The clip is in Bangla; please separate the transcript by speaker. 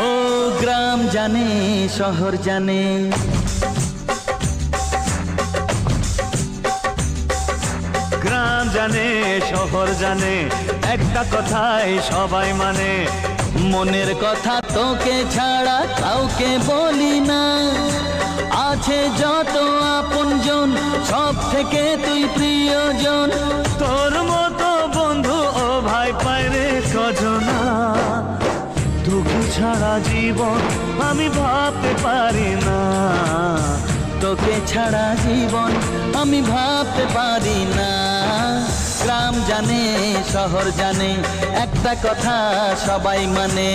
Speaker 1: ও গ্রাম জানে শহর জানে,
Speaker 2: গ্রাম জানে শহর জানে, একটা কথাই সবাই মানে,
Speaker 1: মনের কথা তোকে ছাড়া কাউকে বলি না। আছে যত আপনজন সব থেকে তুই প্রিয়জন।
Speaker 2: তোর মতো বন্ধু ও ভাই পাইরে কজনা, তোকে ছাড়া জীবন আমি ভাবতে পারি না,
Speaker 1: তোকে ছাড়া জীবন আমি ভাবতে পারি না। গ্রাম জানে শহর জানে, একটা কথা সবাই মানে।